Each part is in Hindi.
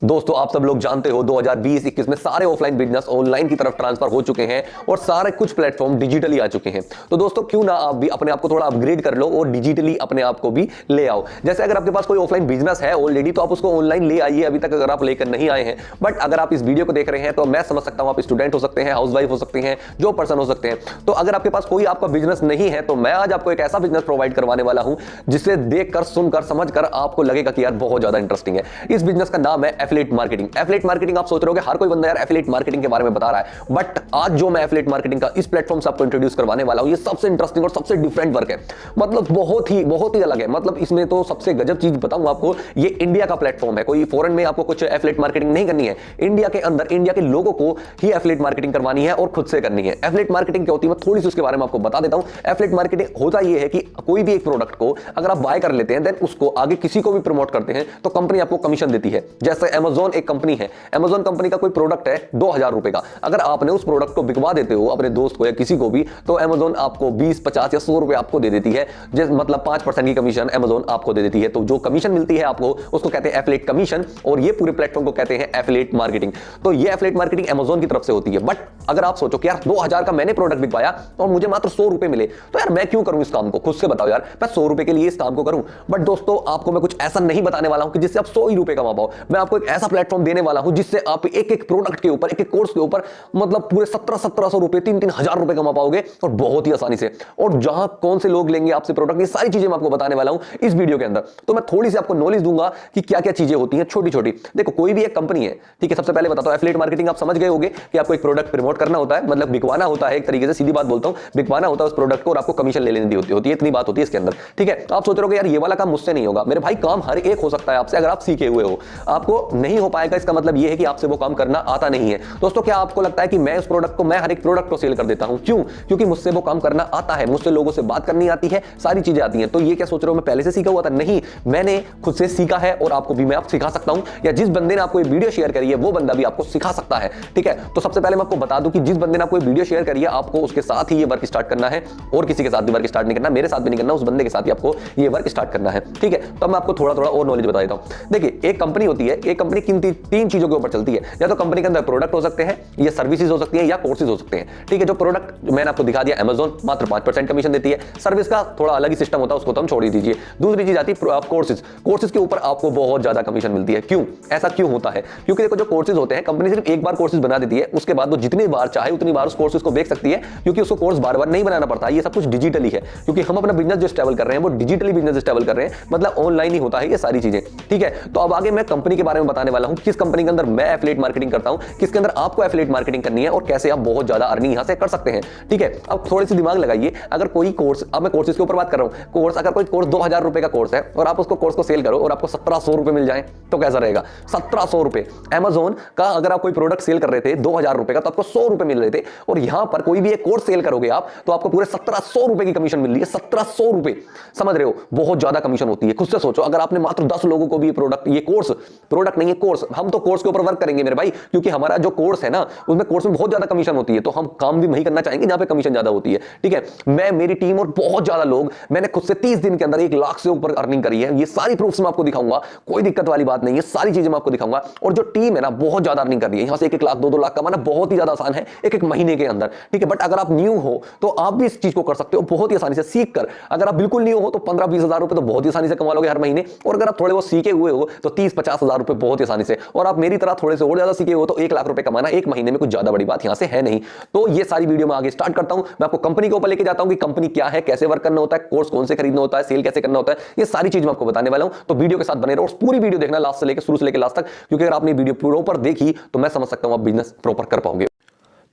दोस्तों आप सब लोग जानते हो 2020-21 में सारे ऑफलाइन बिजनेस ऑनलाइन की तरफ ट्रांसफर हो चुके हैं और सारे कुछ प्लेटफॉर्म डिजिटली आ चुके हैं। तो दोस्तों क्यों ना आप भी अपने आप को थोड़ा अपग्रेड कर लो और डिजिटली अपने आप को भी ले आओ। जैसे अगर आपके पास कोई ऑफलाइन बिजनेस है ऑलरेडी तो आप उसको ऑनलाइन ले आइए, अभी तक अगर आप लेकर नहीं आए हैं। बट अगर आप इस वीडियो को देख रहे हैं तो मैं समझ सकता हूं आप स्टूडेंट हो सकते हैं, हाउसवाइफ हो सकते हैं, जो पर्सन हो सकते हैं। तो अगर आपके पास कोई आपका बिजनेस नहीं है तो मैं आज आपको एक ऐसा बिजनेस प्रोवाइड करवाने वाला हूं जिसे देखकर, सुनकर, समझकर आपको लगेगा कि यार बहुत ज्यादा इंटरेस्टिंग है। इस बिजनेस का नाम है एफिलिएट मार्केटिंग। एफिलिएट मार्केटिंग आप सोच रहे होगे हर कोई बंदा यार एफिलिएट मार्केटिंग के बारे में बता रहा है, बट आज जो मैं एफिलिएट मार्केटिंग का इस प्लेटफॉर्म से आपको इंट्रोड्यूस करवाने वाला हूं ये सबसे इंटरेस्टिंग और सबसे डिफरेंट वर्क है। मतलब बहुत ही अलग है। मतलब इसमें तो सबसे गजब चीज बताऊं आपको, ये इंडिया का प्लेटफॉर्म है। कोई फॉरेन में आपको कुछ एफिलिएट मार्केटिंग नहीं करनी है, इंडिया के अंदर इंडिया के लोगों को ही एफिलिएट मार्केटिंग करवानी है और खुद से करनी है। एफिलिएट मार्केटिंग क्या होती है मैं थोड़ी सी उसके बारे में आपको बता देता हूं। एफिलिएट मार्केटिंग होता यह है कि कोई भी एक प्रोडक्ट को अगर आप बाय कर लेते हैं देन उसको आगे किसी को भी प्रमोट करते हैं तो कंपनी आपको कमीशन देती है। जैसे अमेज़न एक कंपनी है, अमेज़न कंपनी का कोई प्रोडक्ट है 2000 रुपए का, अगर आपने उस प्रोडक्ट को बिकवा देते हो अपने दोस्त को या किसी को भी तो अमेज़न आपको 20, 50 या 100 रुपए आपको दे देती है। जैसे मतलब 5% की कमीशन अमेज़न आपको दे देती है। तो जो कमीशन मिलती है आपको उसको कहते हैं एफिलिएट कमीशन और ये पूरे प्लेटफॉर्म को कहते हैं एफिलिएट मार्केटिंग। तो ये एफिलिएट मार्केटिंग अमेज़न की तरफ से होती है। बट अगर आप सोचो कि यार 2000 का मैंने प्रोडक्ट बिकवाया और मुझे मात्र 100 रुपए मिले तो यार मैं क्यों करूं इस काम को, खुद से बताओ यार, मैं 100 रुपए के लिए इस काम को करूं। बट दोस्तों आपको मैं कुछ ऐसा नहीं बताने वाला हूं कि जिससे आप 100 ही रुपए कमा पाओ। मैं आपको एक ऐसा प्लेटफॉर्म देने वाला हूं जिससे आप एक एक प्रोडक्ट के ऊपर, एक एक कोर्स के ऊपर मतलब पूरे 1700 रुपए, 3-3 हजार रुपए कमा पाओगे और बहुत ही आसानी से। और जहां कौन से लोग लेंगे आपसे प्रोडक्ट, ये सारी चीजें मैं आपको बताने वाला हूं इस वीडियो के अंदर। तो मैं थोड़ी सी आपको नॉलेज दूंगा कि क्या क्या चीजें होती हैं छोटी छोटी। देखो कोई भी एक कंपनी है, ठीक है, सबसे पहले बताता हूं एफिलिएट मार्केटिंग आप समझ गए होंगे कि आपको एक प्रोडक्ट प्रमोट करना होता है, मतलब बिकवाना होता है। एक तरीके से सीधी बात बोलता हूं, बिकवाना होता है उस प्रोडक्ट को और आपको कमीशन ले लेनी होती है। इतनी बात होती है इसके अंदर, ठीक है। आप सोच रहे हो यार ये वाला काम मुझसे नहीं होगा। मेरे भाई काम हर एक हो सकता है आपसे, अगर आप सीखे हुए हो। आपको नहीं हो पाएगा इसका मतलब यह है कि आपसे वो काम करना आता नहीं है। दोस्तों क्या आपको लगता है कि मैं उस प्रोडक्ट को, मैं हर एक प्रोडक्ट को सेल कर देता हूं? क्यों? क्योंकि मुझसे वो काम करना आता है, मुझसे लोगों से बात करनी आती है, सारी चीजें आती हैं। तो ये क्या सोच रहे हो मैं पहले से सीखा हुआ था? नहीं, मैंने खुद से सीखा है और आपको भी मैं आप सिखा सकता हूं, या जिस बंदे ने आपको ये वीडियो शेयर करी है वो बंदा भी आपको सिखा सकता है, ठीक है। तो सबसे पहले मैं आपको बता दूं कि जिस बंदे ने आपको वीडियो शेयर करी है आपको उसके साथ ही ये वर्क स्टार्ट करना है और किसी के साथ भी वर्क स्टार्ट नहीं करना, मेरे साथ भी नहीं करना, उस बंदे के साथ ही आपको ये वर्क स्टार्ट करना है, ठीक है। तो मैं आपको थोड़ा थोड़ा और नॉलेज बता देता हूं। देखिए एक कंपनी होती है, एक कंपनी किन तीन चीजों के ऊपर चलती है। या तो कंपनी के अंदर प्रोडक्ट हो सकते हैं, या सर्विसेज हो सकती है, या कोर्सेज हो सकते हैं, ठीक है। जो प्रोडक्ट मैंने आपको दिखा दिया अमेज़न मात्र 5% कमीशन देती है, सर्विस का थोड़ा अलग ही सिस्टम होता है, उसको तो हम छोड़ ही दीजिए। दूसरी चीज आती है कोर्सेज। कोर्सेज के ऊपर आपको बहुत ज्यादा कमीशन मिलती है। क्यों? ऐसा क्यों होता है? क्योंकि देखो जो कोर्सेज होते हैं कंपनी सिर्फ एक बार कोर्सेज बना देती है, उसके बाद वो जितनी बार चाहे उतनी बार उस कोर्सेज को बेच सकती है, क्योंकि उसको कोर्स बार बार नहीं बनाना पड़ता। ये सब कुछ डिजिटली है, क्योंकि हम अपना बिजनेस जो स्टेबल कर रहे हैं वो डिजिटली बिजनेस स्टेबल कर रहे हैं, मतलब ऑनलाइन ही होता है ये सारी चीजें, ठीक है। तो अब आगे मैं कंपनी के बारे में बताने वाला हूं, किस कंपनी के अंदर मैं एफिलिएट मार्केटिंग करता हूं, किसके अंदर आपको एफिलिएट मार्केटिंग करनी है और कैसे आप बहुत ज्यादा अर्निंग यहां से कर सकते हैं, ठीक है। अब थोड़ी सी दिमाग लगाइए, अगर कोई कोर्स, अब मैं कोर्सेज के ऊपर बात कर रहा हूं, कोर्स अगर कोई कोर्स 2000 रुपए का कोर्स है और आप उसको कोर्स को सेल करो और आपको 1700 रुपए मिल जाए तो कैसा रहेगा? 1700 रुपए। अमेज़न का अगर आप कोई प्रोडक्ट सेल कर रहे थे 2000 रुपए का तो आपको 100 रुपए मिल रहे थे, और यहां पर कोई भी एक कोर्स सेल करोगे आप तो आपको पूरे 1700 रुपए की कमीशन मिल रही है। 1700 रुपए, समझ रहे हो? बहुत ज्यादा कमीशन होती है। खुद से सोचो, अगर आपने मात्र 10 लोगों को भी प्रोडक्ट, ये कोर्स, प्रोडक्ट नहीं है कोर्स, हम तो कोर्स के ऊपर वर्क करेंगे मेरे भाई, क्योंकि हमारा जो कोर्स है ना उसमें कोर्स में बहुत ज्यादा कमीशन होती है, तो हम काम भी वही करना चाहेंगे जहां पे कमीशन ज्यादा होती है, ठीक है। मैं, मेरी टीम और बहुत ज्यादा लोग, मैंने खुद से 30 दिन के अंदर 1 लाख से ऊपर अर्निंग करी है। ये सारी प्रूफ्स मैं आपको दिखाऊंगा, कोई दिक्कत वाली बात नहीं है, सारी चीजें मैं आपको दिखाऊंगा। और जो टीम है ना बहुत ज्यादा अर्निंग कर रही है, यहां से 1-1 लाख 2-2 लाख कमाना बहुत ही ज्यादा आसान है एक महीने के अंदर, ठीक है। बट अगर आप न्यू हो तो आप भी इस चीज को कर सकते हो बहुत ही आसानी से सीख कर। अगर आप बिल्कुल न्यू हो तो 15-20 हजार रुपए तो बहुत ही आसानी से कमा लोगे हर महीने, और अगर आप थोड़े बहुत सीखे हुए हो तो 30-50 हजार रुपए बहुत ही आसानी से, और आप मेरी तरह थोड़े से और ज्यादा सीखे हो तो 1 लाख रुपए कमाना एक महीने में कुछ ज्यादा बड़ी बात यहां से है नहीं। तो ये सारी वीडियो में आगे स्टार्ट करता हूं, मैं आपको कंपनी के ऊपर लेके जाता हूं कि कंपनी क्या है, कैसे वर्क करना होता है, कोर्स कौन से खरीदना होता है, सेल कैसे करना होता है, ये सारी चीज मैं आपको बताने वाला हूं। तो वीडियो के साथ बने रहो और पूरी वीडियो देखना लास्ट से लेकर, शुरू से लेकर लास्ट तक, क्योंकि अगर आपने वीडियो प्रॉपर देखी तो मैं समझ सकता हूं आप बिजनेस प्रॉपर कर पाओगे।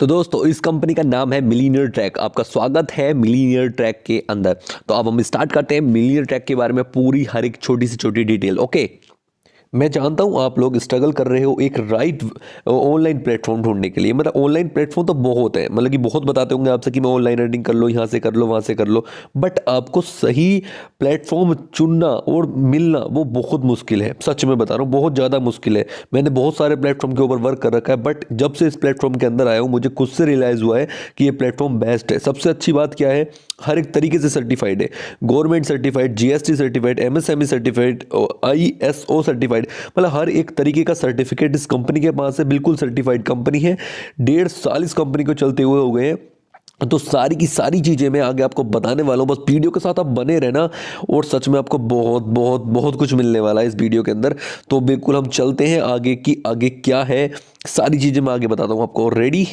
तो दोस्तों इस कंपनी का नाम है मिलीनियर ट्रैक। आपका स्वागत है मिलीनियर ट्रैक के अंदर। तो अब हम स्टार्ट करते हैं मिलीनियर ट्रैक के बारे में पूरी हर एक छोटी से छोटी डिटेल, ओके। मैं जानता हूँ आप लोग स्ट्रगल कर रहे हो एक राइट ऑनलाइन प्लेटफॉर्म ढूंढने के लिए। मतलब ऑनलाइन प्लेटफॉर्म तो बहुत है, मतलब कि बहुत बताते होंगे आपसे कि मैं ऑनलाइन अर्निंग कर लो, यहाँ से कर लो, वहाँ से कर लो, बट आपको सही प्लेटफॉर्म चुनना और मिलना वो बहुत मुश्किल है। सच में बता रहा हूँ, बहुत ज़्यादा मुश्किल है। मैंने बहुत सारे प्लेटफॉर्म के ऊपर वर्क कर रखा है, बट जब से इस प्लेटफॉर्म के अंदर आया हूँ मुझे खुद से रियलाइज़ हुआ है कि ये प्लेटफॉर्म बेस्ट है। सबसे अच्छी बात क्या है, हर एक तरीके से सर्टिफाइड है, government certified, GST certified, MSME certified, ISO certified, certified, मतलब हर एक तरीके का सर्टिफिकेट इस कंपनी के पास है, बिल्कुल सर्टिफाइड कंपनी है। 1.5 साल इस कंपनी को चलते हुए हो गए हैं। तो सारी की सारी चीज़ें मैं आगे आपको बताने वाला हूँ, बस वीडियो के साथ आप बने रहना और सच में आपको बहुत बहुत बहुत कुछ मिलने वाला है इस वीडियो के अंदर। तो बिल्कुल हम चलते हैं आगे की, आगे क्या है सारी चीज़ें मैं आगे बताता हूँ आपको। रेडी?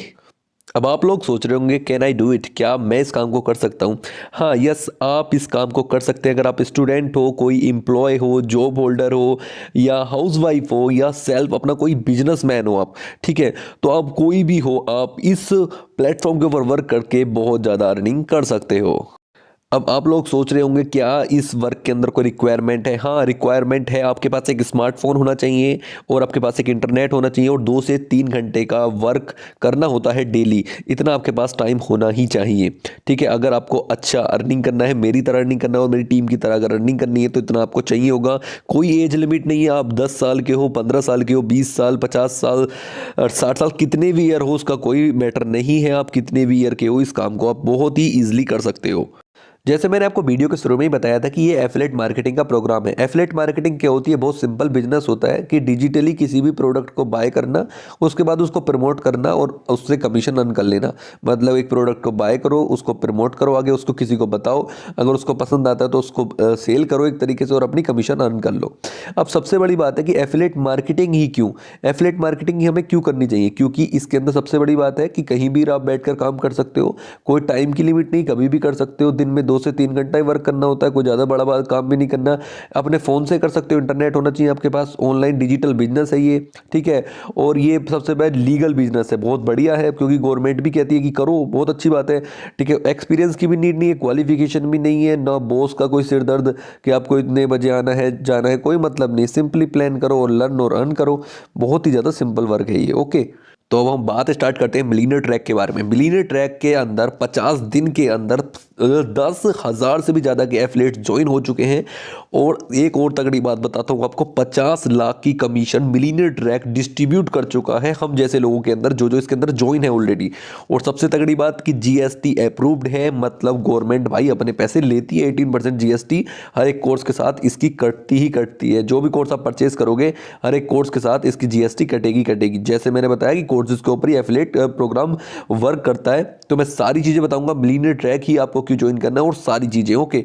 अब आप लोग सोच रहे होंगे कैन आई डू इट, क्या मैं इस काम को कर सकता हूँ? हाँ, यस, आप इस काम को कर सकते हैं। अगर आप स्टूडेंट हो, कोई एम्प्लॉय हो, जॉब होल्डर हो, या हाउसवाइफ हो, या सेल्फ अपना कोई बिजनेसमैन हो आप, ठीक है, तो आप कोई भी हो, आप इस प्लेटफॉर्म के ऊपर वर्क करके बहुत ज़्यादा अर्निंग कर सकते हो। अब आप लोग सोच रहे होंगे क्या इस वर्क के अंदर कोई रिक्वायरमेंट है? हाँ, रिक्वायरमेंट है। आपके पास एक स्मार्टफोन होना चाहिए और आपके पास एक इंटरनेट होना चाहिए और 2 से 3 घंटे का वर्क करना होता है डेली। इतना आपके पास टाइम होना ही चाहिए, ठीक है। अगर आपको अच्छा अर्निंग करना है, मेरी तरह अर्निंग करना है और मेरी टीम की तरह अगर अर्निंग करनी है तो इतना आपको चाहिए होगा। कोई एज लिमिट नहीं है, आप 10 साल के हो, 15 साल के हो, 20 साल, 50 साल, 60 साल, कितने भी ईयर हो उसका कोई मैटर नहीं है। आप कितने भी ईयर के हो, इस काम को आप बहुत ही ईजिली कर सकते हो। जैसे मैंने आपको वीडियो के शुरू में ही बताया था कि ये एफिलिएट मार्केटिंग का प्रोग्राम है। एफिलिएट मार्केटिंग क्या होती है? बहुत सिंपल बिजनेस होता है कि डिजिटली किसी भी प्रोडक्ट को बाय करना, उसके बाद उसको प्रमोट करना और उससे कमीशन अर्न कर लेना। मतलब एक प्रोडक्ट को बाय करो, उसको प्रमोट करो, आगे उसको किसी को बताओ, अगर उसको पसंद आता है तो उसको सेल करो एक तरीके से और अपनी कमीशन अर्न कर लो। अब सबसे बड़ी बात है कि एफिलिएट मार्केटिंग ही क्यों, एफिलिएट मार्केटिंग ही हमें क्यों करनी चाहिए? क्योंकि इसके अंदर सबसे बड़ी बात है कि कहीं भी आप बैठकर काम कर सकते हो, कोई टाइम की लिमिट नहीं, कभी भी कर सकते हो। दिन में 2 से 3 घंटा ही वर्क करना होता है, कोई ज़्यादा बड़ा काम भी नहीं करना। अपने फ़ोन से कर सकते हो, इंटरनेट होना चाहिए आपके पास, ऑनलाइन डिजिटल बिजनेस है ये, ठीक है। और ये सबसे पहले लीगल बिजनेस है, बहुत बढ़िया है क्योंकि गवर्नमेंट भी कहती है कि करो, बहुत अच्छी बात है, ठीक है। एक्सपीरियंस की भी नीड नहीं है, क्वालिफिकेशन भी नहीं है, ना बॉस का कोई सिर दर्द कि आपको इतने बजे आना है जाना है, कोई मतलब नहीं। सिंपली प्लान करो और लर्न और अर्न करो, बहुत ही ज़्यादा सिंपल वर्क है ये, ओके। तो अब हम बात स्टार्ट करते हैं मिलियनेयर ट्रैक के बारे में। मिलियनेयर ट्रैक के अंदर 50 दिन के अंदर 10,000 से भी ज़्यादा के एफिलिएट्स ज्वाइन हो चुके हैं। और एक और तगड़ी बात बताता हूँ आपको, 50 लाख की कमीशन मिलियनेयर ट्रैक डिस्ट्रीब्यूट कर चुका है हम जैसे लोगों के अंदर, जो इसके अंदर ज्वाइन है ऑलरेडी। और सबसे तगड़ी बात कि जीएसटी अप्रूव्ड है, मतलब गवर्नमेंट भाई अपने पैसे लेती है। 18% जीएसटी हर एक कोर्स के साथ इसकी कटती ही कटती है। जो भी कोर्स आप परचेज करोगे, हर एक कोर्स के साथ इसकी जीएसटी कटेगी। जैसे मैंने बताया कि कोर्सेज के ऊपर ही एफिलिएट प्रोग्राम वर्क करता है। तो मैं सारी चीजें बताऊंगा, मिलियनेयर ट्रैक ही आपको क्यों ज्वाइन करना है और सारी चीजें, ओके।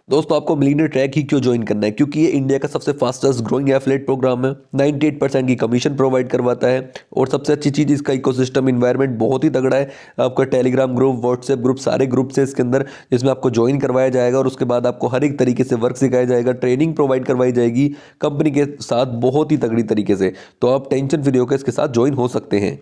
दोस्तों, आपको मिलियनेयर ट्रैक ही क्यों ज्वाइन करना है? क्योंकि ये इंडिया का सबसे फास्टेस्ट ग्रोइंग एफिलिएट प्रोग्राम है। 98% की कमीशन प्रोवाइड करवाता है और सबसे अच्छी चीज़ इसका इकोसिस्टम इन्वायरमेंट बहुत ही तगड़ा है। आपका टेलीग्राम ग्रुप, व्हाट्सएप ग्रुप, सारे ग्रुप से इसके अंदर, जिसमें आपको ज्वाइन करवाया जाएगा और उसके बाद आपको हर एक तरीके से वर्क सिखाया जाएगा, ट्रेनिंग प्रोवाइड करवाई जाएगी कंपनी के साथ बहुत ही तगड़ी तरीके से। तो आप टेंशन फ्री होकर इसके साथ ज्वाइन हो सकते हैं।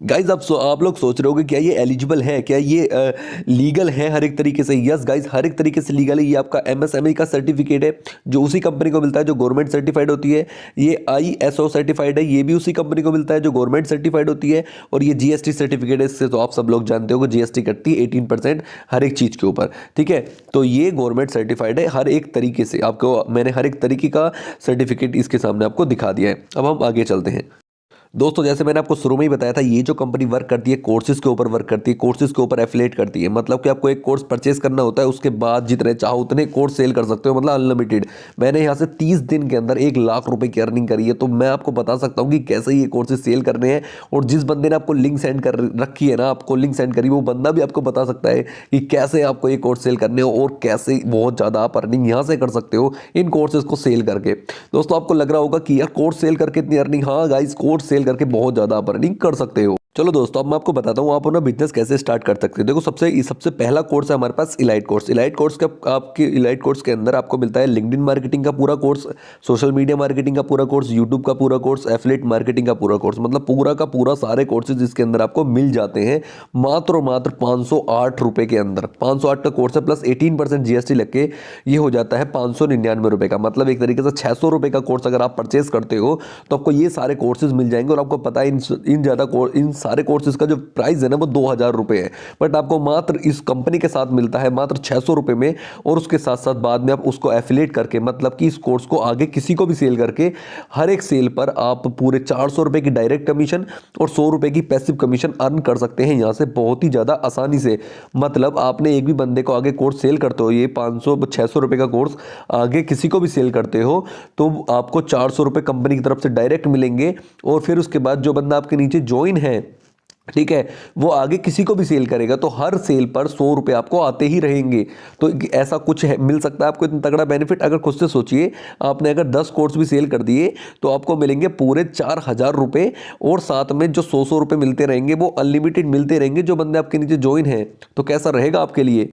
गाइज, आप लोग सोच रहे होगे क्या ये एलिजिबल है, क्या ये लीगल है हर एक तरीके से? यस गाइज, हर एक तरीके से लीगल है। ये आपका एमएसएमई का सर्टिफिकेट है जो उसी कंपनी को मिलता है जो गवर्नमेंट सर्टिफाइड होती है। ये आईएसओ सर्टिफाइड है, ये भी उसी कंपनी को मिलता है जो गवर्नमेंट सर्टिफाइड होती है। और ये जीएसटी सर्टिफिकेट है, इससे तो आप सब लोग जानते हो कि जीएसटी कटती है 18% हर एक चीज़ के ऊपर, ठीक है। तो ये गवर्नमेंट सर्टिफाइड है हर एक तरीके से। आपको मैंने हर एक तरीके का सर्टिफिकेट इसके सामने आपको दिखा दिया है। अब हम आगे चलते हैं। दोस्तों, जैसे मैंने आपको शुरू में ही बताया था, ये जो कंपनी वर्क करती है कोर्सेज के ऊपर वर्क करती है, कोर्सेज के ऊपर एफिलिएट करती है। मतलब कि आपको एक कोर्स परचेस करना होता है, उसके बाद जितने चाहो उतने कोर्स सेल कर सकते हो, मतलब अनलिमिटेड। मैंने यहाँ से 30 दिन के अंदर 1 लाख रुपए की अर्निंग करी है। तो मैं आपको बता सकता हूँ कि कैसे ये कोर्सेज सेल करने हैं। और जिस बंदे ने आपको लिंक सेंड कर रखी है ना, आपको लिंक सेंड करी, वो बंदा भी आपको बता सकता है कि कैसे आपको ये कोर्स सेल करने हो और कैसे बहुत ज़्यादा आप अर्निंग यहाँ से कर सकते हो इन कोर्सेज को सेल करके। दोस्तों, आपको लग रहा होगा कि यार कोर्स सेल करके इतनी अर्निंग, हाँ गाइस, कोर्स सेल करके बहुत ज़्यादा आप अर्निंग कर सकते हो। चलो दोस्तों, अब मैं आपको बताता हूँ आप अपना बिजनेस कैसे स्टार्ट कर सकते हैं। देखो, सबसे पहला कोर्स है हमारे पास इलाइट कोर्स। इलाइट कोर्स के अंदर आपको मिलता है लिंक्डइन मार्केटिंग का पूरा कोर्स, सोशल मीडिया मार्केटिंग का पूरा कोर्स, यूट्यूब का पूरा कोर्स, एफिलिएट मार्केटिंग का पूरा कोर्स, मतलब पूरा का पूरा सारे कोर्सेज इसके अंदर आपको मिल जाते हैं मात्र और मात्र 508 रुपए के अंदर। 508 का कोर्स है, प्लस 18% जीएसटी लग के ये हो जाता है 599 रुपए का। मतलब एक तरीके से 600 रुपए का कोर्स अगर आप परचेस करते हो तो आपको ये सारे कोर्सेज मिल जाएंगे। और आपको पता है इन सारे कोर्सेज का जो प्राइस है ना वो 2000 रुपये है, बट आपको मात्र इस कंपनी के साथ मिलता है मात्र 600 रुपये में। और उसके साथ साथ बाद में आप उसको एफिलेट करके, मतलब कि इस कोर्स को आगे किसी को भी सेल करके, हर एक सेल पर आप पूरे 400 रुपये की डायरेक्ट कमीशन और 100 रुपये की पैसिव कमीशन अर्न कर सकते हैं यहाँ से बहुत ही ज़्यादा आसानी से। मतलब आपने एक भी बंदे को आगे कोर्स सेल करते हो, ये 500-600 रुपये का कोर्स आगे किसी को भी सेल करते हो तो आपको 400 रुपये कंपनी की तरफ से डायरेक्ट मिलेंगे। और फिर उसके बाद जो बंदा आपके नीचे ज्वाइन है, ठीक है, वो आगे किसी को भी सेल करेगा तो हर सेल पर 100 रुपये आपको आते ही रहेंगे। तो ऐसा कुछ है, मिल सकता है आपको इतना तगड़ा बेनिफिट। अगर खुद से सोचिए, आपने अगर 10 कोर्स भी सेल कर दिए तो आपको मिलेंगे पूरे 4000 रुपये, और साथ में जो 100 रुपये मिलते रहेंगे वो अनलिमिटेड मिलते रहेंगे जो बंदे आपके नीचे ज्वाइन है। तो कैसा रहेगा आपके लिए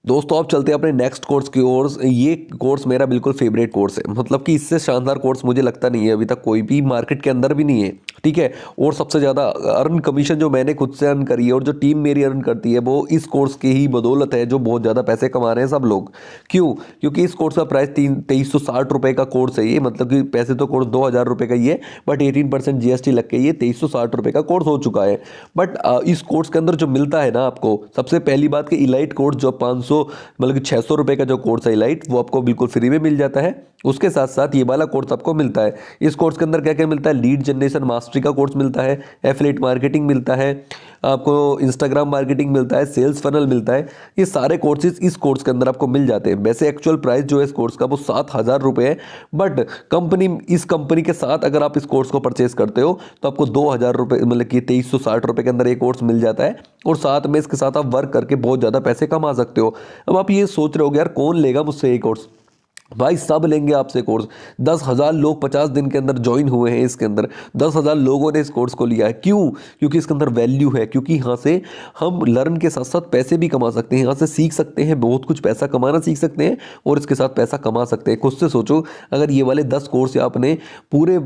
दोस्तों। आप चलते हैं अपने नेक्स्ट कोर्स की ओर। ये कोर्स मेरा बिल्कुल फेवरेट कोर्स है, मतलब कि इससे शानदार कोर्स मुझे लगता नहीं है अभी तक कोई भी, मार्केट के अंदर भी नहीं है, ठीक है। और सबसे ज़्यादा अर्न कमीशन जो मैंने खुद से अर्न करी है और जो टीम मेरी अर्न करती है वो इस कोर्स की ही बदौलत है, जो बहुत ज़्यादा पैसे कमा रहे हैं सब लोग। क्यों? क्योंकि इस कोर्स का प्राइस 2360 रुपये का कोर्स है ये, मतलब कि पैसे तो कोर्स 2000 रुपये का ही है, बट 18% GST लग के ये 2360 रुपये का कोर्स हो चुका है। बट इस कोर्स के अंदर जो मिलता है ना आपको, सबसे पहली बात कि इलाइट कोर्स जो 500 मतलब कि 600 रुपये का जो कोर्स है इलाइट, वो आपको बिल्कुल फ्री में मिल जाता है। उसके साथ साथ ये वाला कोर्स आपको मिलता है। इस कोर्स के अंदर क्या क्या मिलता है? लीड जनरेशन मास्टरी का कोर्स मिलता है, एफिलिएट मार्केटिंग मिलता है, आपको इंस्टाग्राम मार्केटिंग मिलता है, सेल्स फनल मिलता है। ये सारे कोर्सेज इस कोर्स के अंदर आपको मिल जाते हैं। वैसे एक्चुअल प्राइस जो है इस कोर्स का वो 7000 रुपये है, बट इस कंपनी के साथ अगर आप इस कोर्स को परचेज करते हो तो आपको 2000 रुपये, मतलब कि 2360 रुपये के अंदर ये कोर्स मिल जाता है। और साथ में इसके साथ आप वर्क करके बहुत ज़्यादा पैसे कमा सकते हो। अब आप ये सोच रहे हो यार कौन लेगा मुझसे ये कोर्स? भाई सब लेंगे आपसे कोर्स। 10,000 लोग 50 दिन के अंदर ज्वाइन हुए हैं इसके अंदर, 10,000 लोगों ने इस कोर्स को लिया है। क्यों? क्योंकि इसके अंदर वैल्यू है, क्योंकि यहाँ से हम लर्न के साथ साथ पैसे भी कमा सकते हैं, यहाँ से सीख सकते हैं, बहुत कुछ पैसा कमाना सीख सकते हैं और इसके साथ पैसा कमा सकते हैं। खुद से सोचो, अगर ये वाले 10 कोर्स आपने पूरे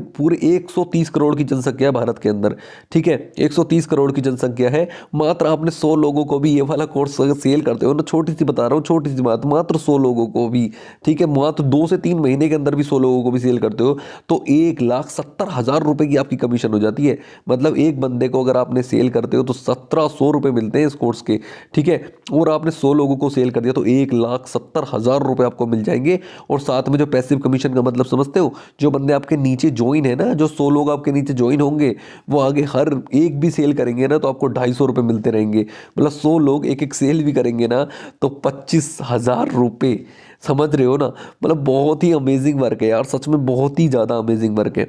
130 करोड़ की जनसंख्या है भारत के अंदर, ठीक है, 130 करोड़ की जनसंख्या है, मात्र आपने 100 लोगों को भी ये वाला कोर्स सेल करते हो ना, छोटी सी बता रहा हूँ, छोटी सी बात, मात्र 100 लोगों को भी, ठीक है, तो 2 से 3 महीने के अंदर भी 100 लोगों को भी सेल करते हो तो 1,70,000 रुपए की आपकी कमीशन हो जाती है। मतलब एक बंदे को अगर आपने सेल करते हो तो 1700 रुपए मिलते हैं इस कोर्स के, ठीक है। और आपने 100 लोगों को सेल कर दिया तो 1,70,000 रुपए आपको मिल जाएंगे। और साथ में जो पैसिव कमीशन का मतलब समझते हो, जो बंदे आपके नीचे ज्वाइन है ना, जो 100 लोग आपके नीचे ज्वाइन होंगे, वो आगे हर एक भी सेल करेंगे ना तो आपको 250 रुपये मिलते रहेंगे। मतलब 100 लोग एक सेल भी करेंगे ना तो 25,000 रुपये, समझ रहे हो ना। मतलब बहुत ही अमेजिंग वर्क है यार, सच में बहुत ही ज़्यादा अमेजिंग वर्क है।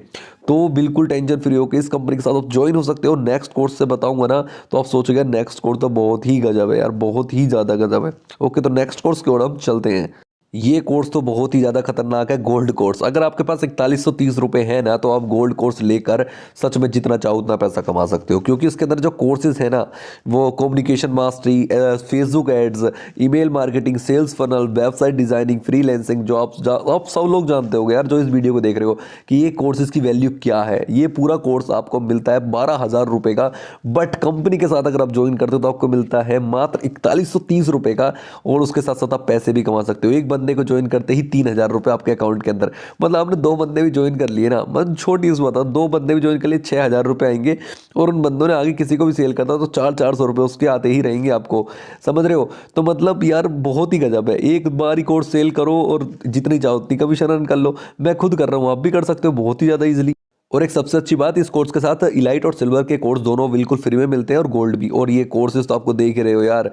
तो बिल्कुल टेंशन फ्री होकर इस कंपनी के साथ आप ज्वाइन हो सकते हो। नेक्स्ट कोर्स से बताऊंगा ना तो आप सोचोगे नेक्स्ट कोर्स तो बहुत ही गजब है यार, बहुत ही ज़्यादा गजब है। ओके, तो नेक्स्ट कोर्स की ओर हम चलते हैं। ये कोर्स तो बहुत ही ज़्यादा खतरनाक है, गोल्ड कोर्स। अगर आपके पास 4130 रुपये है ना तो आप गोल्ड कोर्स लेकर सच में जितना चाहो उतना पैसा कमा सकते हो, क्योंकि इसके अंदर जो कोर्सेज है ना वो communication mastery, Facebook ads, email marketing, sales funnel, website designing, freelancing, जो आप सब लोग जानते होंगे यार जो इस वीडियो को देख रहे हो कि ये कोर्सेज की वैल्यू क्या है। ये पूरा कोर्स आपको मिलता है 12,000 रुपये का, बट कंपनी के साथ अगर आप ज्वाइन करते हो तो आपको मिलता है मात्र 4130 रुपये का। और उसके साथ साथ आप पैसे भी कमा सकते हो। एक बंदे को ज्वाइन करते ही 3000 रुपये आपके अकाउंट के अंदर। मतलब आपने 2 बंदे भी ज्वाइन कर लिए ना, मतलब छोटी सी बात है, 2 बंदे भी ज्वाइन कर लिए 6000 रुपये आएंगे। और उन बंदों ने आगे किसी को भी सेल करता तो 400 रुपये उसके आते ही रहेंगे आपको, समझ रहे हो। तो मतलब यार बहुत ही गजब है। एक बार ही कोर्स सेल करो और जितनी चाहो उतनी कमीशन अर्न कर लो। मैं खुद कर रहा हूँ, आप भी कर सकते हो बहुत ही ज़्यादा ईजिली। और एक सबसे अच्छी बात, इस कोर्स के साथ इलाइट और सिल्वर के कोर्स दोनों बिल्कुल फ्री में मिलते हैं और गोल्ड भी। और ये कोर्सेज तो आपको देख रहे हो यार,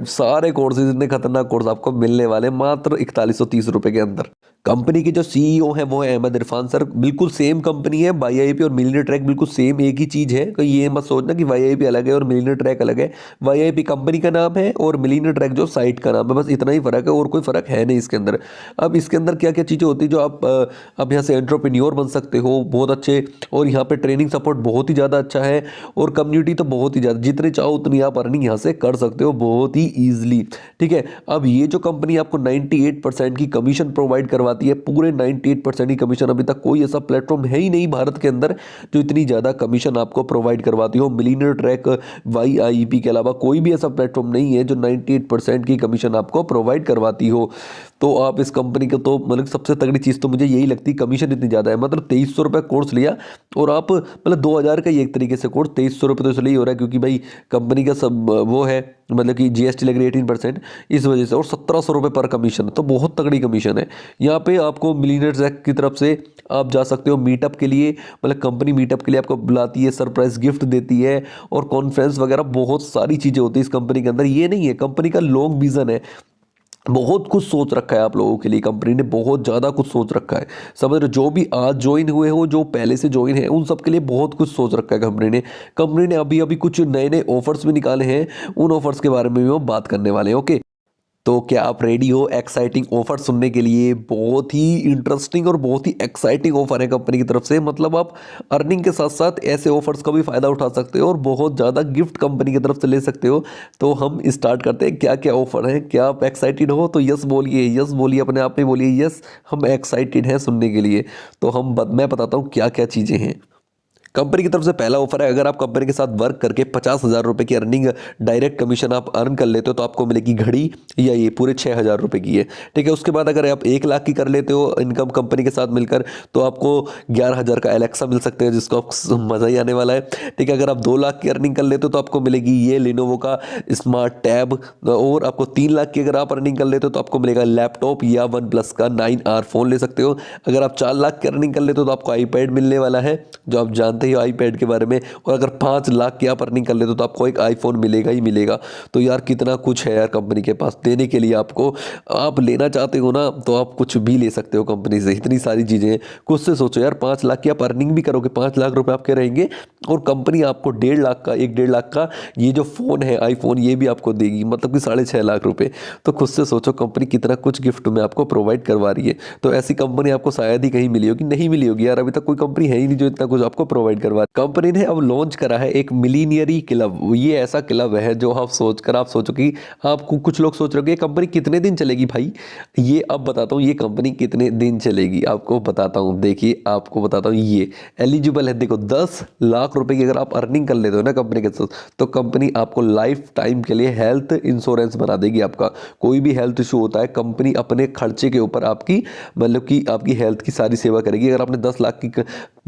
सारे कोर्सेज इतने खतरनाक कोर्स आपको मिलने वाले मात्र 4130 रुपये के अंदर। कंपनी के जो CEO है वो है अहमद इरफान सर। बिल्कुल सेम कंपनी है, YIP और मिलियनेयर ट्रैक बिल्कुल सेम एक ही चीज़ है। तो ये मत सोचना कि YIP अलग है और मिलियनेयर ट्रैक अलग है। YIP कंपनी का नाम है और मिलियनेयर ट्रैक जो साइट का नाम है, बस इतना ही फ़र्क है और कोई फ़र्क है नहीं इसके अंदर। अब इसके अंदर क्या क्या चीज़ें होती है जो आप यहाँ से एंटरप्रेन्योर बन सकते हो बहुत अच्छे, और यहाँ पे ट्रेनिंग सपोर्ट बहुत ही ज़्यादा अच्छा है, और कम्युनिटी तो बहुत ही ज़्यादा, जितने चाहो उतनी आप अर्निंग यहाँ से कर सकते हो बहुत ही ईजिली, ठीक है। अब ये जो कंपनी आपको 98% की कमीशन प्रोवाइड करवाती है, पूरे 98% की कमीशन, अभी तक कोई ऐसा प्लेटफॉर्म है ही नहीं भारत के अंदर जो इतनी ज़्यादा कमीशन आपको प्रोवाइड करवाती हो। मिलियनेयर ट्रैक, YIP के अलावा कोई भी ऐसा प्लेटफॉर्म नहीं है जो 98% की कमीशन आपको प्रोवाइड करवाती हो। तो आप इस कंपनी को तो मतलब सबसे तगड़ी चीज़ तो मुझे यही लगती है, कमीशन इतनी ज़्यादा है। मतलब 2300 रुपये कोर्स लिया और आप मतलब 2000 का ही एक तरीके से कोर्स, 2300 रुपये तो इसलिए हो रहा है क्योंकि भाई कंपनी का सब वो है, मतलब कि जीएसटी लग रही है 18%, इस वजह से, और 1700 रुपये पर कमीशन, तो बहुत तगड़ी कमीशन है। यहाँ पे आपको मिलीनियर्स एक्ट की तरफ से आप जा सकते हो मीटअप के लिए, मतलब कंपनी मीटअप के लिए आपको बुलाती है, सरप्राइज गिफ्ट देती है, और कॉन्फ्रेंस वगैरह बहुत सारी चीज़ें होती है इस कंपनी के अंदर। ये नहीं है, कंपनी का लॉन्ग विजन है, बहुत कुछ सोच रखा है आप लोगों के लिए, कंपनी ने बहुत ज़्यादा कुछ सोच रखा है। समझ रहे हो, जो भी आज ज्वाइन हुए हो, जो पहले से ज्वाइन है, उन सब के लिए बहुत कुछ सोच रखा है कंपनी ने अभी अभी कुछ नए नए ऑफर्स भी निकाले हैं, उन ऑफर्स के बारे में भी हम बात करने वाले हैं। ओके, तो क्या आप रेडी हो एक्साइटिंग ऑफर सुनने के लिए? बहुत ही इंटरेस्टिंग और बहुत ही एक्साइटिंग ऑफर है कंपनी की तरफ से। मतलब आप अर्निंग के साथ साथ ऐसे ऑफर्स का भी फ़ायदा उठा सकते हो और बहुत ज़्यादा गिफ्ट कंपनी की तरफ से ले सकते हो। तो हम स्टार्ट करते हैं, क्या क्या ऑफर है, क्या आप एक्साइटेड हो? तो यस बोलिए, यस बोलिए, अपने आप में बोलिए यस, हम एक्साइटेड हैं सुनने के लिए। तो मैं बताता हूँ क्या क्या चीज़ें हैं। कंपनी की तरफ से पहला ऑफर है, अगर आप कंपनी के साथ वर्क करके 50,000 रुपये की अर्निंग डायरेक्ट कमीशन आप अर्न कर लेते हो तो आपको मिलेगी घड़ी, या ये पूरे 6,000 रुपये की है। ठीक है, उसके बाद अगर आप 1 लाख की कर लेते हो इनकम कंपनी के साथ मिलकर तो आपको 11,000 का एलेक्सा मिल सकते हैं, जिसको मज़ा ही आने वाला है। ठीक है, अगर आप 2 लाख की अर्निंग कर लेते हो तो आपको मिलेगी ये लिनोवो का स्मार्ट टैब, और आपको 3 लाख की अगर आप अर्निंग कर लेते हो तो आपको मिलेगा लैपटॉप या OnePlus का 9R फ़ोन ले सकते हो। अगर आप 4 लाख की अर्निंग कर लेते हो तो आपको आईपैड मिलने वाला है, जो आप जानते ही आईपैड के बारे में। और अगर 5 लाख की आप अर्निंग कर लेते हो तो आपको एक आईफोन मिलेगा ही मिलेगा। तो यार कितना कुछ है यार कंपनी के पास देने के लिए आपको। आप लेना चाहते हो ना तो आप कुछ भी ले सकते हो कंपनी से, इतनी सारी चीज़ें हैं। कुछ से सोचो यार, 5 लाख की आप अर्निंग भी करोगे, 5 लाख रुपए आपके रहेंगे, और कंपनी आपको 1.5 लाख का, 1.5 लाख का ये जो फ़ोन है आईफोन, ये भी आपको देगी, मतलब कि 6.5 लाख रुपए। तो खुद से सोचो कंपनी कितना कुछ गिफ्ट में आपको प्रोवाइड करवा रही है। तो ऐसी कंपनी आपको शायद ही कहीं मिली होगी, नहीं मिली होगी यार, अभी तक कोई कंपनी है ही नहीं जो इतना कुछ आपको प्रोवाइड करवा रही है। कंपनी ने अब लॉन्च करा है एक मिलीनियरी क्लब। ये ऐसा क्लब है जो आप सोचो कि आपको, कुछ लोग सोच रहे हो कि ये कंपनी कितने दिन चलेगी भाई। ये अब बताता हूँ ये कंपनी कितने दिन चलेगी, आपको बताता हूँ। देखिए आपको बताता हूँ, ये एलिजिबल है। देखो 10 लाख रुपए की अगर आप अर्निंग कर लेते हो ना कंपनी के साथ, तो कंपनी आपको लाइफ टाइम के लिए हेल्थ इंश्योरेंस बना देगी। आपका कोई भी हेल्थ इशू होता है, कंपनी अपने खर्चे के ऊपर आपकी, मतलब कि आपकी हेल्थ की सारी सेवा करेगी। अगर आपने 10 लाख की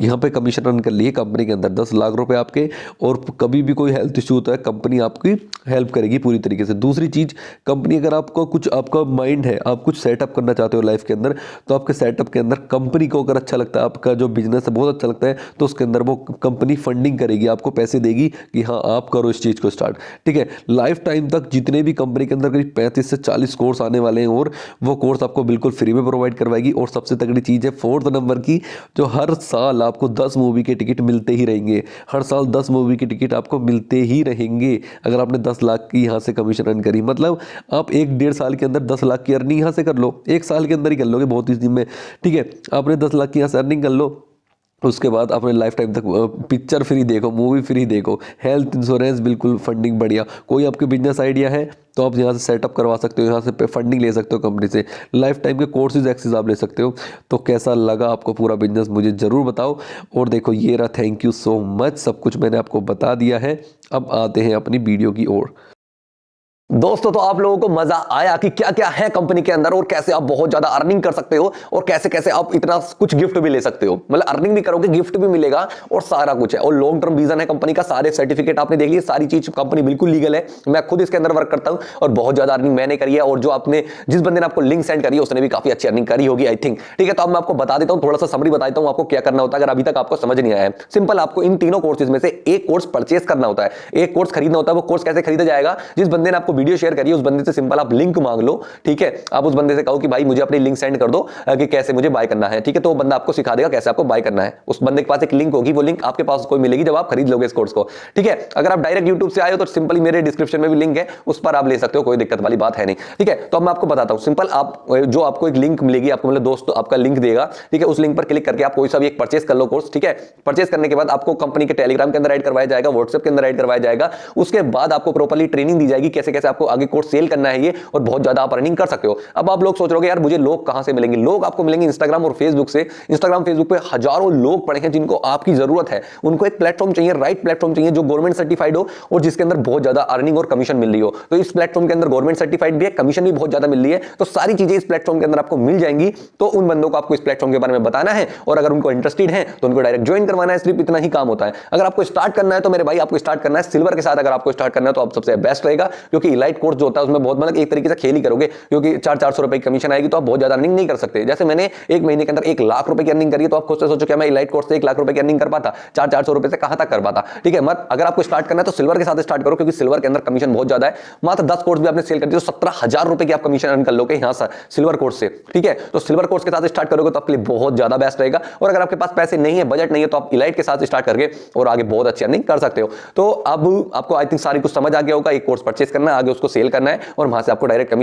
यहाँ पे कमीशन अर्न कर ली है कंपनी के अंदर, 10 लाख रुपए आपके, और कभी भी कोई हेल्थ इशू होता है कंपनी आपकी हेल्प करेगी पूरी तरीके से। दूसरी चीज़, कंपनी अगर आपको कुछ, आपका माइंड है, आप कुछ सेटअप करना चाहते हो लाइफ के अंदर, तो आपके सेटअप के अंदर कंपनी को अगर अच्छा लगता है, आपका जो बिजनेस है बहुत अच्छा लगता है, तो उसके अंदर वो कंपनी फंडिंग करेगी, आपको पैसे देगी कि हाँ आप करो इस चीज़ को स्टार्ट। ठीक है, लाइफ टाइम तक जितने भी कंपनी के अंदर करीब 35 से 40 कोर्स आने वाले हैं, और वो कोर्स आपको बिल्कुल फ्री में प्रोवाइड करवाएगी। और सबसे तगड़ी चीज़ है 4th नंबर की, जो हर साल आपको 10 मूवी के टिकट मिलते ही रहेंगे। हर साल 10 मूवी की टिकट आपको मिलते ही रहेंगे अगर आपने 10 लाख की यहाँ से कमीशन अर्न करी। मतलब आप 1-1.5 साल के अंदर 10 लाख की अर्निंग यहाँ से कर लो, 1 साल के अंदर ही कर लोगे बहुत इस दिन में। ठीक है, आपने 10 लाख की यहाँ से अर्निंग कर लो, उसके बाद अपने लाइफ टाइम तक पिक्चर फ्री देखो, मूवी फ्री देखो, हेल्थ इंश्योरेंस बिल्कुल फंडिंग बढ़िया। कोई आपके बिजनेस आइडिया है तो आप यहाँ से सेटअप करवा सकते हो, यहाँ से फंडिंग ले सकते हो कंपनी से, लाइफ टाइम के कोर्सेज एक्सेस आप ले सकते हो। तो कैसा लगा आपको पूरा बिजनेस मुझे ज़रूर बताओ। और देखो ये रहा, थैंक यू सो मच, सब कुछ मैंने आपको बता दिया है। अब आते हैं अपनी वीडियो की ओर। दोस्तों, तो आप लोगों को मजा आया कि क्या क्या है कंपनी के अंदर, और कैसे आप बहुत ज्यादा अर्निंग कर सकते हो, और कैसे कैसे आप इतना कुछ गिफ्ट भी ले सकते हो। मतलब अर्निंग भी करोगे, गिफ्ट भी मिलेगा, और सारा कुछ है। और लॉन्ग टर्म विजन है कंपनी का, सारे सर्टिफिकेट आपने देख लिए, सारी चीज कंपनी बिल्कुल लीगल है। मैं खुद इसके अंदर वर्क करता हूं और बहुत ज्यादा अर्निंग मैंने करी है, और जो आपने, जिस बंदे ने आपको लिंक सेंड करी है उसने भी काफी अच्छी अर्निंग करी होगी आई थिंक। ठीक है, तो अब मैं आपको बता देता हूं, थोड़ा सा समरी बता देता हूं आपको क्या करना होता है अगर अभी तक आपको समझ नहीं आया है। सिंपल, आपको इन तीनों कोर्सेज में से एक कोर्स परचेस करना होता है, एक कोर्स खरीदना होता है। वो कोर्स कैसे खरीदा जाएगा? जिस बंदे ने आपको वीडियो शेयर करी है उस बंदे से सिंपल आप लिंक मांग लो। ठीक है, आप उस बंदे से कहो कि भाई मुझे अपनी लिंक सेंड कर दो कि कैसे मुझे बाय करना है। ठीक है, तो वो बंदा आपको सिखा देगा कैसे आपको बाय करना है। उस बंदे के पास एक लिंक होगी, वो लिंक आपके पास कोई मिलेगी जब आप खरीद लोगे इस कोर्स को। ठीक है, अगर आप डायरेक्ट यूट्यूब से आए हो तो सिंपली मेरे डिस्क्रिप्शन में भी लिंक है, उस पर आप ले सकते हो, कोई दिक्कत वाली बात है नहीं। ठीक है, तो अब मैं आपको बताता हूं सिंपल, आप जो आपको एक लिंक मिलेगी, आपको मतलब दोस्त आपका लिंक देगा। ठीक है, उस लिंक पर क्लिक करके आप कोई सा भी एक परचेस कर लो कोर्स। ठीक है, परचेस करने के बाद आपको कंपनी के टेलीग्राम के अंदर ऐड करवाया जाएगा, व्हाट्सएप के अंदर ऐड करवाया जाएगा। उसके बाद आपको प्रॉपर्ली ट्रेनिंग दी जाएगी कैसे कैसे कैसे आपको आगे कोर्स सेल करना है ये, और बहुत ज्यादा आप अर्निंग कर सकते हो। अब आप लोग सोच रहे हो यार मुझे लोग कहां से मिलेंगे? लोग आपको मिलेंगे इंस्टाग्राम और फेसबुक से। इंस्टाग्राम फेसबुक पे हजारों लोग पड़े हैं जिनको आपकी जरूरत है। उनको एक प्लेटफॉर्म चाहिए, राइट प्लेटफॉर्म चाहिए जो गवर्नमेंट सर्टिफाइड हो और जिसके अंदर बहुत ज्यादा अर्निंग और कमीशन मिल रही हो। तो इस प्लेटफॉर्म के अंदर गवर्नमेंट सर्टिफाइड भी है, कमीशन भी बहुत ज्यादा मिल रही है, तो सारी चीजें इस प्लेटफॉर्म के अंदर आपको मिल जाएंगी। तो उन बंदों को आपको इस प्लेटफॉर्म के बारे में बताना है, और अगर उनको इंटरेस्टेड है तो उनको डायरेक्ट ज्वाइन करवाना है। सिर्फ इतना ही काम होता है। अगर आपको स्टार्ट करना है तो मेरे भाई आपको स्टार्ट करना है सिल्वर के साथ। अगर आपको स्टार्ट करना है तो आप सबसे बेस्ट रहेगा, क्योंकि इलाइट कोर्स जो होता है उसमें बहुत मतलब एक तरीके से खेल ही करोगे, क्योंकि 400 रुपए की कमीशन आएगी तो आप बहुत ज्यादा अर्निंग नहीं कर सकते। जैसे मैंने एक महीने के अंदर 1 लाख रुपए की अर्निंग करी, तो आप खुद से सोचो क्या मैं इलाइट कोर्स से 1 लाख रुपए की अर्निंग कर पाता? 400 रुपए से कहां तक कर पाता? ठीक है, मत अगर आपको स्टार्ट करना है तो सिल्वर के साथ स्टार्ट करो, क्योंकि सिल्वर के अंदर कमीशन बहुत ज्यादा है। मात्र 10 कोर्स भी आपने सेल कर दिए तो 17,000 रुपए की आप कमीशन अर्न कर लोगे यहां से सिल्वर कोर्स से। ठीक है, तो सिल्वर कोर्स के साथ स्टार्ट करोगे तो आपके लिए बहुत ज्यादा बेस्ट रहेगा। और अगर आपके पास पैसे नहीं है, बजट नहीं है, तो आप इलाइट के साथ स्टार्ट करके और आगे बहुत अच्छी अर्निंग कर सकते हो। तो अब आपको आई थिंक सारी कुछ समझ आ गया होगा। एक कोर्स परचेस करना है, आगे उसको सेल करना है और वहां से आपको डायरेक्ट कमीशन